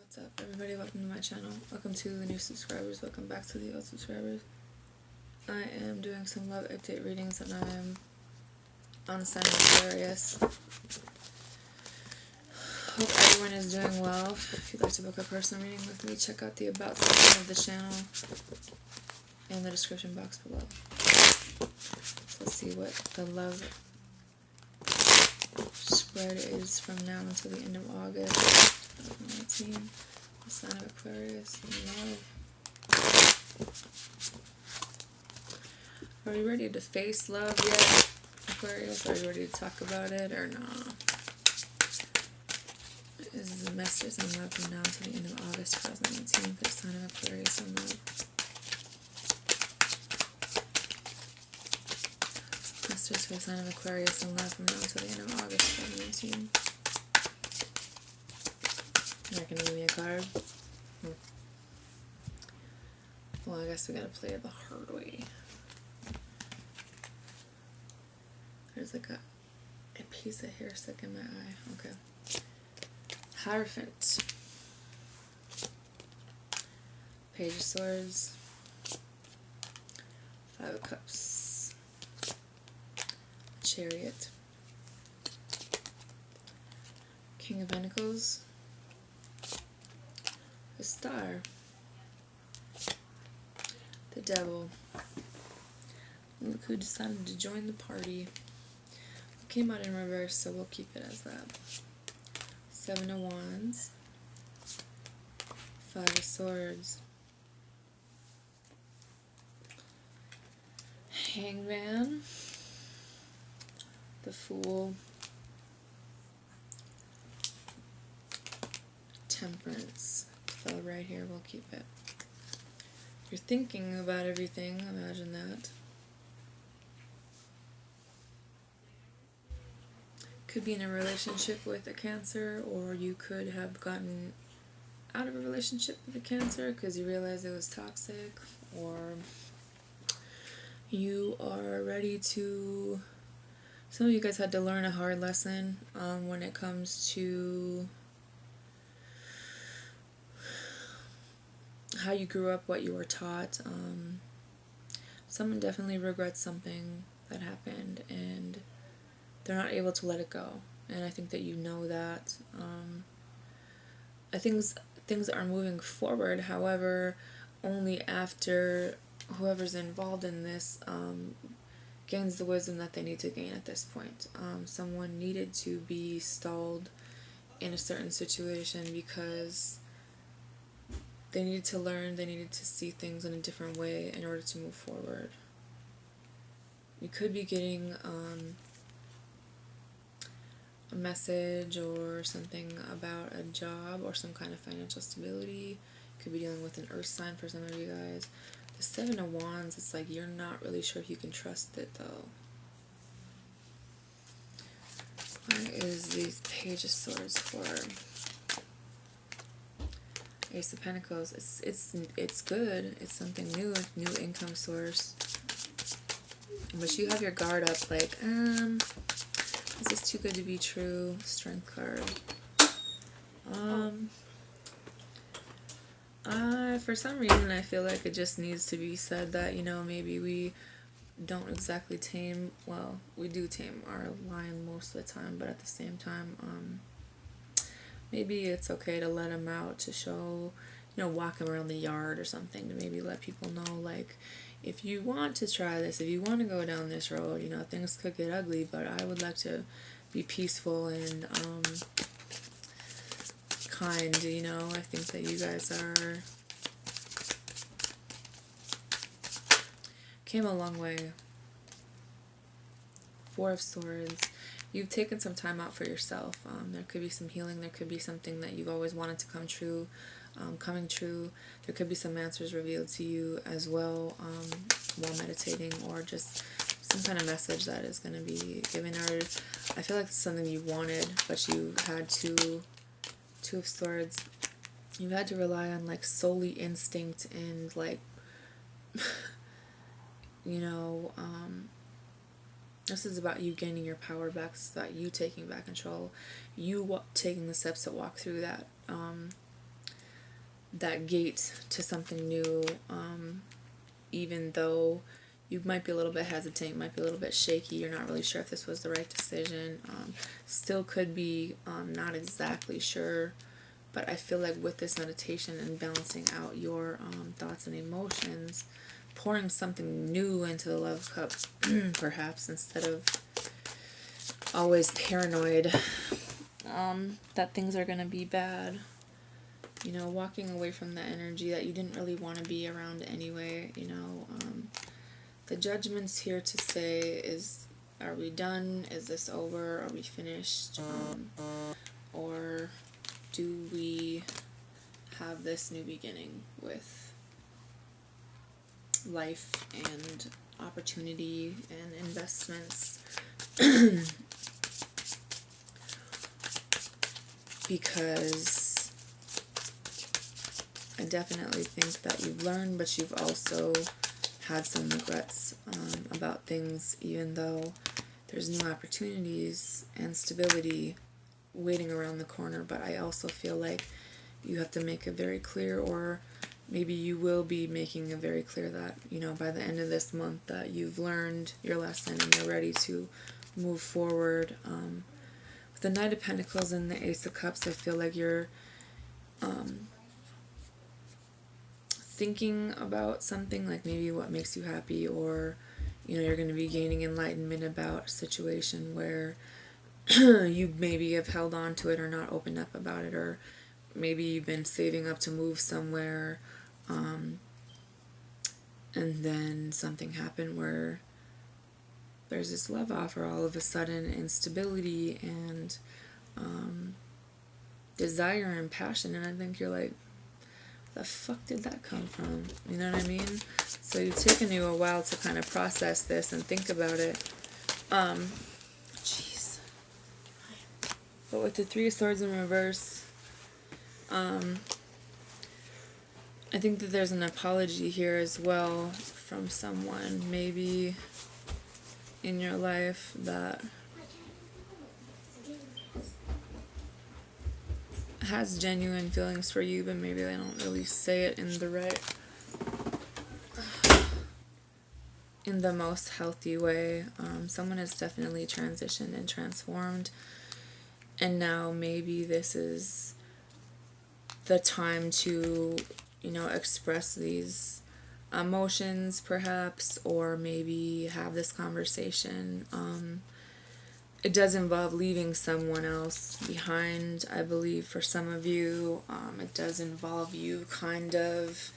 What's up, everybody? Welcome to my channel. Welcome to the new subscribers. Welcome back to the old subscribers. I am doing some love update readings, and I am on the sign of Aquarius. Hope everyone is doing well. If you'd like to book a personal reading with me, check out the about section of the channel in the description box below. So let's see what the love spread is from now until the end of August 2019. The sign of Aquarius and love. Are you ready to face love yet, Aquarius? Are you ready to talk about it or no? This is a message on love from now until the end of August 2019 for the sign of Aquarius and love. Message for the sign of Aquarius and love from now until the end of August 2019. You're not gonna give me a card? Well, I guess we gotta play it the hard way. There's like a piece of hair stuck in my eye. Okay. Hierophant. Page of Swords. Five of Cups. Chariot. King of Pentacles. The Star. The Devil. Look who decided to join the party. It came out in reverse, so we'll keep it as that. Seven of Wands. Five of Swords. Hangman. The Fool. Temperance. Fell right here, we'll keep it. You're thinking about everything, imagine that. Could be in a relationship with a Cancer, or you could have gotten out of a relationship with a Cancer because you realized it was toxic, or you are ready to... Some of you guys had to learn a hard lesson when it comes to how you grew up, what you were taught. Someone definitely regrets something that happened and they're not able to let it go, and I think that you know that. I think things are moving forward, however, only after whoever's involved in this gains the wisdom that they need to gain at this point. Someone needed to be stalled in a certain situation because they needed to learn, they needed to see things in a different way in order to move forward. You could be getting a message or something about a job or some kind of financial stability. You could be dealing with an earth sign for some of you guys. The Seven of Wands, it's like you're not really sure if you can trust it though. What is the Page of Swords for? Ace of Pentacles. It's good. It's something new, new income source. But you have your guard up, like, is this too good to be true? Strength card. For some reason, I feel like it just needs to be said that, you know, maybe we don't exactly tame, well, we do tame our lion most of the time, but at the same time, maybe it's okay to let him out, to show, you know, walk him around the yard or something, to maybe let people know, like, if you want to try this, if you want to go down this road, you know, things could get ugly, but I would like to be peaceful and kind, you know. I think that you guys came a long way. Four of Swords. You've taken some time out for yourself. There could be some healing. There could be something that you've always wanted to come true, coming true. There could be some answers revealed to you as well while meditating, or just some kind of message that is going to be given. Or I feel like it's something you wanted, but you had to. Two of Swords. You've had to rely on like solely instinct and like, you know, this is about you gaining your power back. It's about you taking back control. You taking the steps to walk through that. that gate to something new, even though you might be a little bit hesitant, you might be a little bit shaky, you're not really sure if this was the right decision, still could be not exactly sure. But I feel like with this meditation and balancing out your thoughts and emotions, pouring something new into the love cup, perhaps, instead of always paranoid that things are going to be bad. You know, walking away from the energy that you didn't really want to be around anyway. You know, the judgment's here to say is, are we done? Is this over? Are we finished? Or do we have this new beginning with life and opportunity and investments? Because I definitely think that you've learned, but you've also had some regrets about things, even though there's new opportunities and stability waiting around the corner. But I also feel like you have to make it very clear, or maybe you will be making it very clear that, you know, by the end of this month that you've learned your lesson and you're ready to move forward. With the Knight of Pentacles and the Ace of Cups, I feel like you're thinking about something, like maybe what makes you happy, or, you know, you're going to be gaining enlightenment about a situation where you maybe have held on to it or not opened up about it, or maybe you've been saving up to move somewhere, and then something happened where there's this love offer all of a sudden, instability and desire and passion, and I think you're like, the fuck did that come from? You know what I mean? So you've taken you a while to kind of process this and think about it. Jeez. But with the Three of Swords in reverse, I think that there's an apology here as well from someone maybe in your life that has genuine feelings for you, but maybe they don't really say it in the most healthy way. Someone has definitely transitioned and transformed, and now maybe this is the time to, you know, express these emotions perhaps, or maybe have this conversation. It does involve leaving someone else behind, I believe, for some of you. It does involve you kind of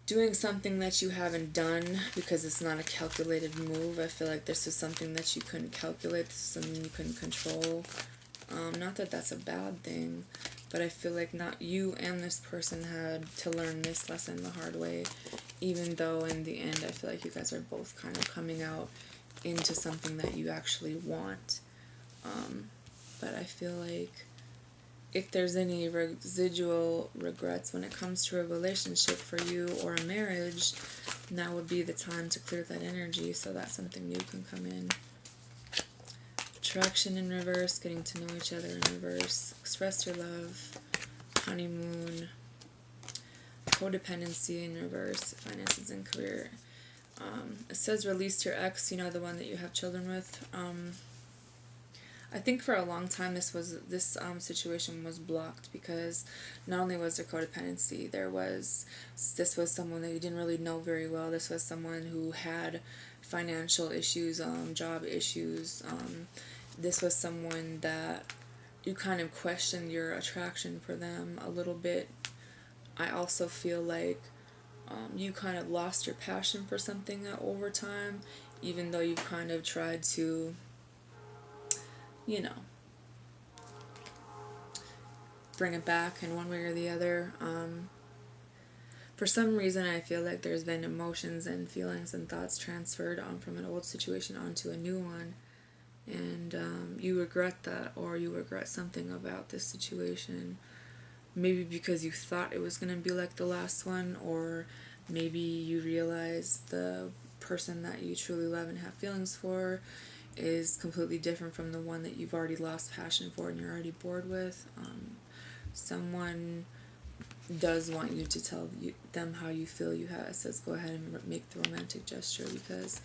doing something that you haven't done because it's not a calculated move. I feel like this is something that you couldn't calculate. This is something you couldn't control. Not that that's a bad thing, but I feel like not you and this person had to learn this lesson the hard way, even though in the end I feel like you guys are both kind of coming out into something that you actually want. But I feel like if there's any residual regrets when it comes to a relationship for you or a marriage, now would be the time to clear that energy so that something new can come in. Attraction in reverse, getting to know each other in reverse, express your love, honeymoon, codependency in reverse, finances and career. It says release your ex, you know, the one that you have children with. I think for a long time this situation was blocked because not only was there codependency, this was someone that you didn't really know very well. This was someone who had financial issues, job issues. This was someone that you kind of questioned your attraction for them a little bit. I also feel like you kind of lost your passion for something over time, even though you kind of tried to, you know, bring it back in one way or the other. For some reason, I feel like there's been emotions and feelings and thoughts transferred from an old situation onto a new one, and you regret that, or you regret something about this situation. Maybe because you thought it was going to be like the last one, or maybe you realize the person that you truly love and have feelings for is completely different from the one that you've already lost passion for and you're already bored with. Someone does want you to tell them how you feel. It says go ahead and make the romantic gesture, because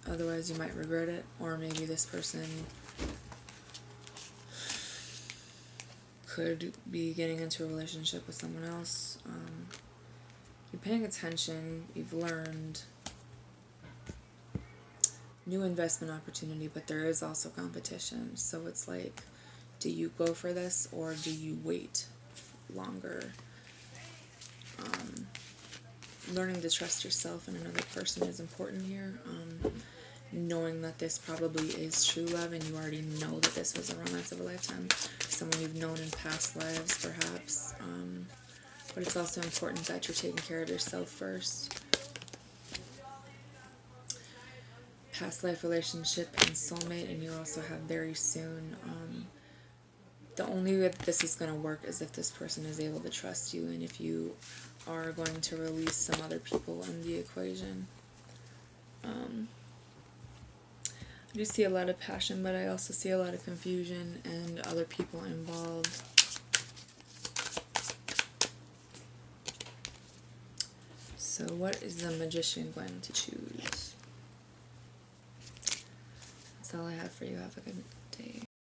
otherwise you might regret it, or maybe this person could be getting into a relationship with someone else. You're paying attention, you've learned new investment opportunity, but there is also competition. So it's like, do you go for this or do you wait longer? Learning to trust yourself and another person is important here. Knowing that this probably is true love, and you already know that this was a romance of a lifetime, someone you've known in past lives perhaps. But it's also important that you're taking care of yourself first. Past life relationship and soulmate, and you also have very soon. The only way that this is going to work is if this person is able to trust you, and if you are going to release some other people in the equation. I do see a lot of passion, but I also see a lot of confusion and other people involved. So what is the Magician going to choose? That's all I have for you. Have a good day.